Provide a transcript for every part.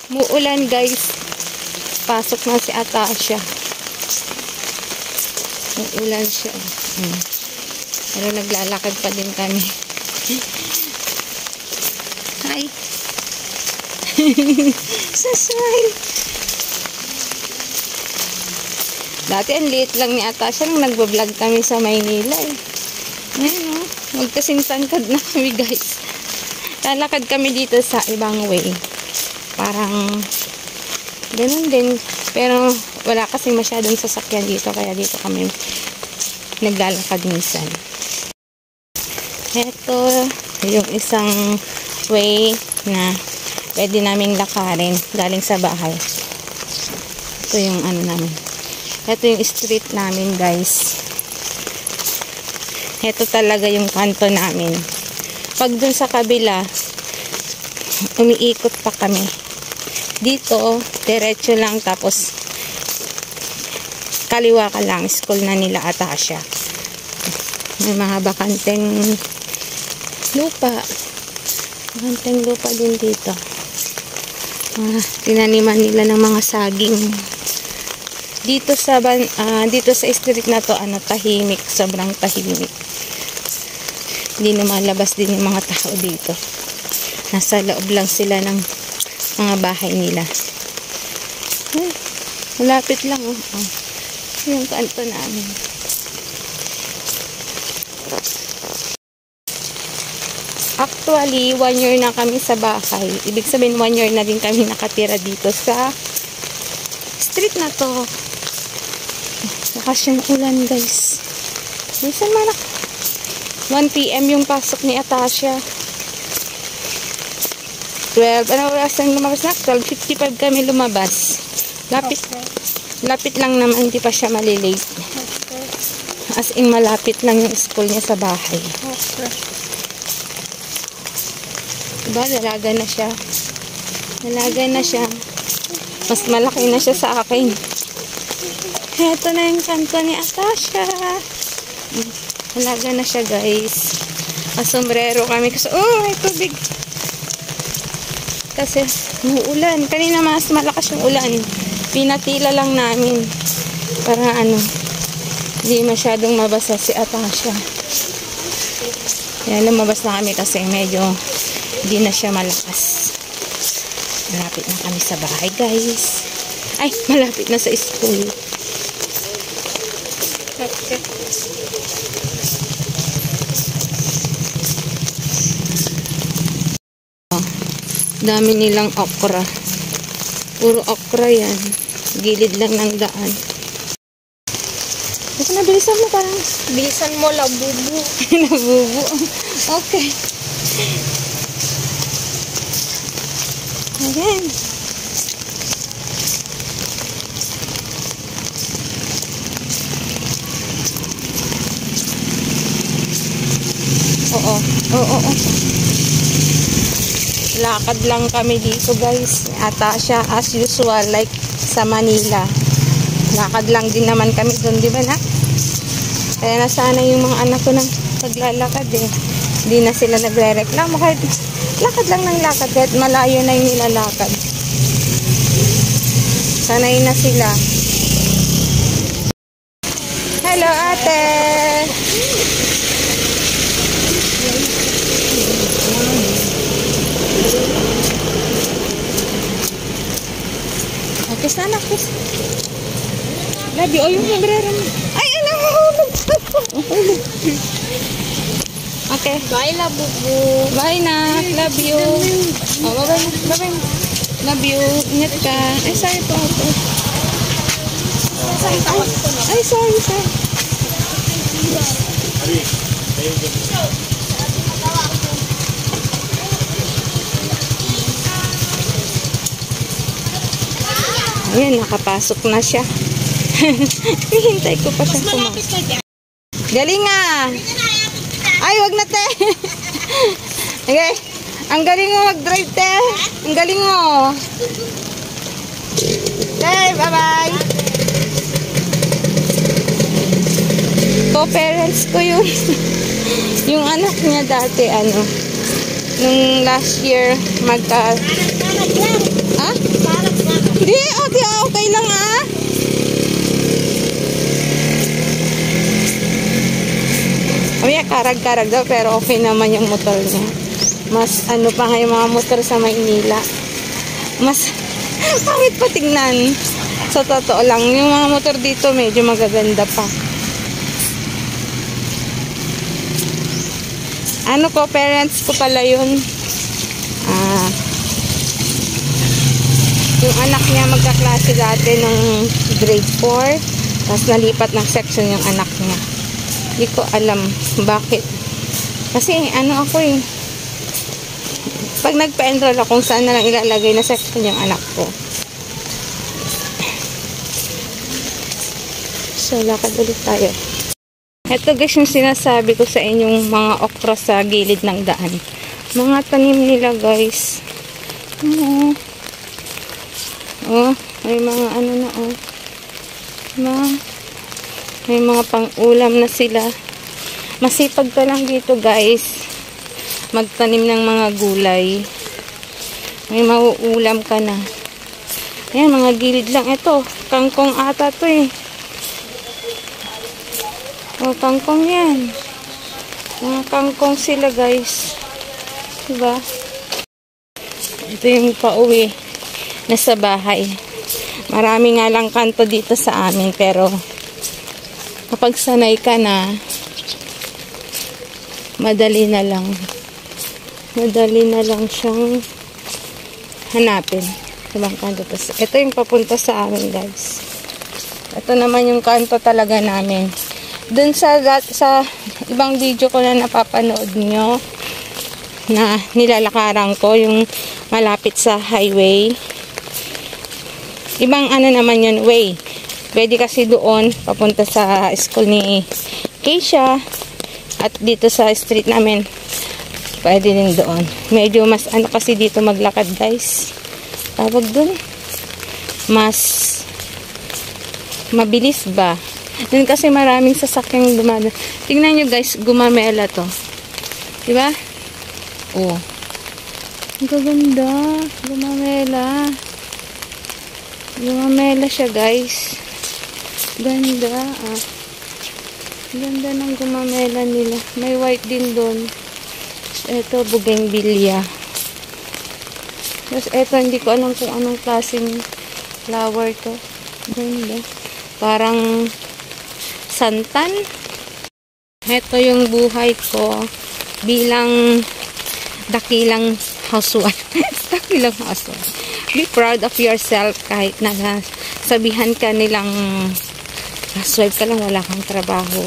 Muulan guys. Pasok na si Atasha. Uulan siya. Pero naglalakad pa din kami. Hi. So smile. Dati ang liit lang ni Atasha nung nagbablog kami sa Maynila eh. Ngayon o, magkasing tangkad na kami guys. Lalakad kami dito sa ibang way. Parang ganun din. Pero wala kasing masyadong sasakyan dito. Kaya dito kami naglalakad minsan. Ito yung isang way na pwede naming lakarin galing sa bahay. Ito yung ano namin. Ito yung street namin guys. Ito talaga yung kanto namin. Pag dun sa kabila, umiikot pa kami. Dito, diretso lang tapos kaliwa ka lang. School na nila Atasha. May mga bakanteng lupa. Bakanteng lupa din dito. Tinaniman nila ng mga saging. Dito sa street na to, tahimik, sobrang tahimik. Hindi lumalabas din yung mga tao dito. Nasa loob lang sila ng mga bahay nila. Malapit lang yung kanto namin. Actually, 1 year na kami sa bahay. Ibig sabihin 1 year na din kami nakatira dito sa street na to. Lakas yung ulan guys. Minsan malak 1 PM yung pasok ni Atasha. 12, ano oras ang lumabas na? 12:55 kami lumabas. Lapit lang naman, hindi pa siya malilate. As in malapit lang yung school niya sa bahay. Diba, dalaga na siya. Dalaga na siya. Mas malaki na siya sa akin. Heto na yung kanto ni Atasha. Halaga na siya guys. Sombrero kami kasi may tubig. Kasi umuulan. Kanina mas malakas yung ulan. Pinatila lang namin. Para hindi masyadong mabasa si Atasha. Kaya lumabas na kami kasi medyo hindi na siya malakas. Malapit na kami sa bahay guys. Ay, malapit na sa school. Dami nilang okra. Puro okra yan. Gilid lang ng daan. Basta nabilisan mo parang. Bilisan mo, labubu. Labubu. Okay. Again. Oo. Lakad lang kami dito guys. Atasha as usual like sa Manila. Lakad lang din naman kami doon, di ba na? Kaya nasana yung mga anak ko ng paglalakad eh. Hindi na sila nagre-reklamo kahit lakad lang ng lakad kahit malayo na yung nilalakad. Sanay na sila. Hello ate! Okay, sana kiss. Love you. Yung sombrero mo. Ay, mahulog. Okay. Bye, labubu. Bye na. Love you. Bye-bye. Bye-bye. Love you. Ingat ka. Ay, sorry po. Ay, sorry. Ayan, nakapasok na siya. Hihintay ko pa siya pumasok. Galing nga! Ay, wag na te! Okay. Ang galing mo mag-drive te! Ang galing mo! Okay, bye-bye! So, parents ko yun. Yung anak niya dati, nung last year, ah? Hindi, ate, okay lang ah. Karag-karag daw, pero okay naman yung motor niya. Mas ano pa nga yung mga motor sa Maynila. Mas pangit pa tingnan. Sa totoo lang, yung mga motor dito medyo magaganda pa. Ano ko, parents ko pala yun. Yung anak niya magkaklase dati nung grade 4. Tapos nalipat ng section yung anak niya. Hindi ko alam bakit. Kasi ano ako eh. Pag nagpa-enroll ako, kung saan na lang ilalagay na section yung anak ko. So, lakad ulit tayo. Ito guys yung sinasabi ko sa inyong mga okra sa gilid ng daan. Mga tanim nila guys. May mga ano na may mga pang-ulam na sila. Masipag ka lang dito guys. Magtanim ng mga gulay. May mauulam ka na. Ayan, mga gilid lang. Ito, kangkong ata to eh. Kangkong yan. Mga kangkong sila guys. Diba? Ito yung pauwi na sa bahay. Marami nga lang kanto dito sa amin, pero kapag sanay ka na, madali na lang siyang hanapin. Ibang kanto. Ito yung papunta sa amin guys. Ito naman yung kanto talaga namin. Dun sa ibang video ko na napapanood nyo, na nilalakaran ko, yung malapit sa highway. Ibang ano naman yun, way. Pwede kasi doon, papunta sa school ni Keisha. At dito sa street namin, pwede din doon. Medyo mas ano kasi dito maglakad guys. Tawag doon. Mas mabilis ba? Doon kasi maraming sasakyang dumadaan. Tingnan nyo guys, gumamela to. Diba? Oh. Ang gaganda. Gumamela. Gumamela siya guys. Ganda ganda ng gumamela nila. May white din doon. Ito bougainvillea. Tapos ito hindi ko alam kung anong klaseng flower to. Ganda. Parang santan. Ito yung buhay ko bilang dakilang housewife. Dakilang housewife. Be proud of yourself kahit na sabihan ka nilang housewife ka lang, wala kang trabaho.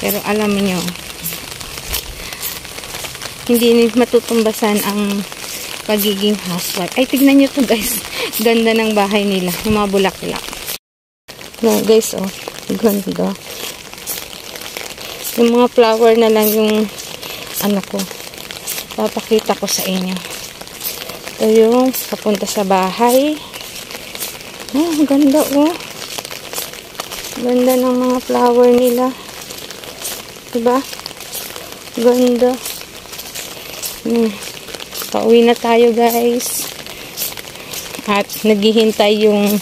Pero alam niyo, hindi matutumbasan ang pagiging housewife. Ay, tignan nyo to guys. Ganda ng bahay nila. Yung mga bulaklak. No, guys, oh. Ganda. Yung mga flower na lang yung ano ko. Papakita ko sa inyo. Ito yung papunta sa bahay. Oh, ganda oh. Ganda ng mga flower nila. Diba? Ganda. Pauwi na tayo guys. At naghihintay yung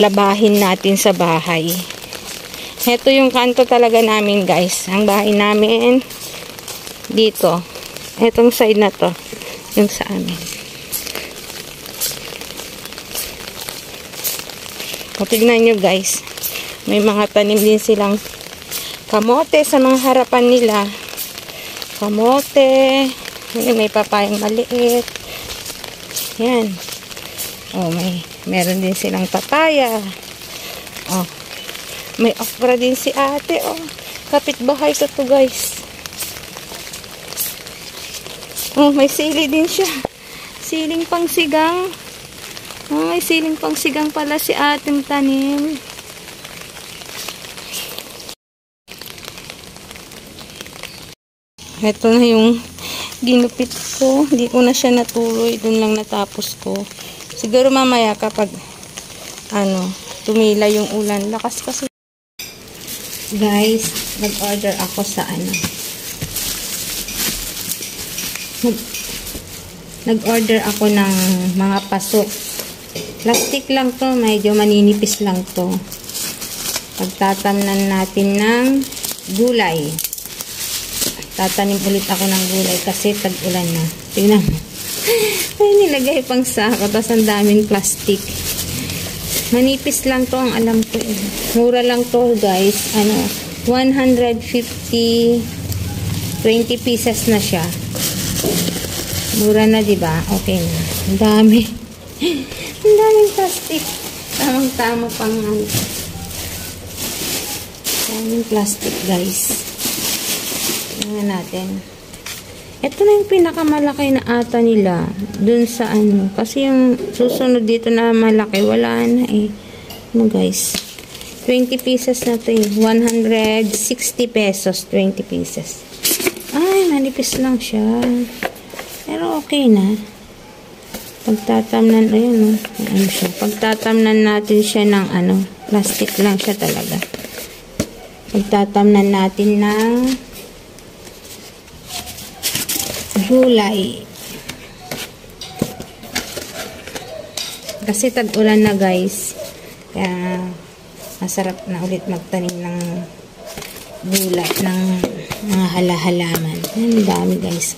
labahin natin sa bahay. Ito yung kanto talaga namin guys. Ang bahay namin dito. Etong side na to. Yung sa amin. O, tignan nyo guys. May mga tanim din silang kamote sa mga harapan nila. Kamote. May papayang maliit. Yan. O, meron din silang papaya. O, may okra din si ate. O, kapitbahay ko to guys. Oh, may sili din siya. Siling pangsigang. Oh, may siling pangsigang pala si ating tanim. Ito na yung ginupit ko. Hindi ko na siya natuloy. Doon lang natapos ko. Siguro mamaya kapag tumila yung ulan. Lakas kasi. Guys, nag-order ako sa nag-order ako ng mga paso. Plastic lang to, medyo maninipis lang to. Pagtatamnan natin ng gulay. Tatanim ulit ako ng gulay kasi tag-ulan na. Tingnan mo. Ay, nilagay pang sako, tapos ang daming plastic. Manipis lang to, ang alam ko eh. Mura lang to guys. 150, 20 pieces na siya. Mura na, diba? Okay na. Ang dami. Ang daming plastic. Tamang-tama pang daming plastic guys. Tingnan natin. Ito na yung pinakamalaki na ata nila. Dun sa kasi yung susunod dito na malaki, wala na eh. Guys. 20 pieces na to eh. 160 pesos. 20 pieces. Ay, manipis lang siya. Pero okay na. Pagtatamnan, ayun siya. Pagtatamnan natin siya ng plastic lang siya talaga. Pagtatamnan natin ng gulay. Kasi tag-ulan na guys. Kaya masarap na ulit magtanim ng gulay, ng mga halaman. Ang dami guys.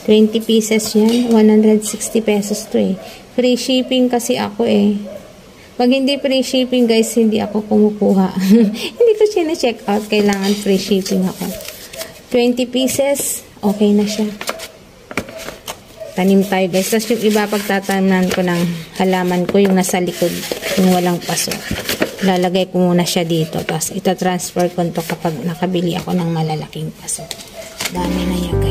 20 pieces yan. 160 pesos to eh. Free shipping kasi ako eh. Pag hindi free shipping guys, hindi ako kumukuha. Hindi ko siya na-check out. Kailangan free shipping ako. 20 pieces, okay na siya. Tanim tayo guys. Tapos yung iba pagtatanan ko ng halaman ko, yung nasa likod, yung walang paso. Lalagay ko muna siya dito. Tapos ita-transfer ko to kapag nakabili ako ng malalaking paso. Dami na yan guys.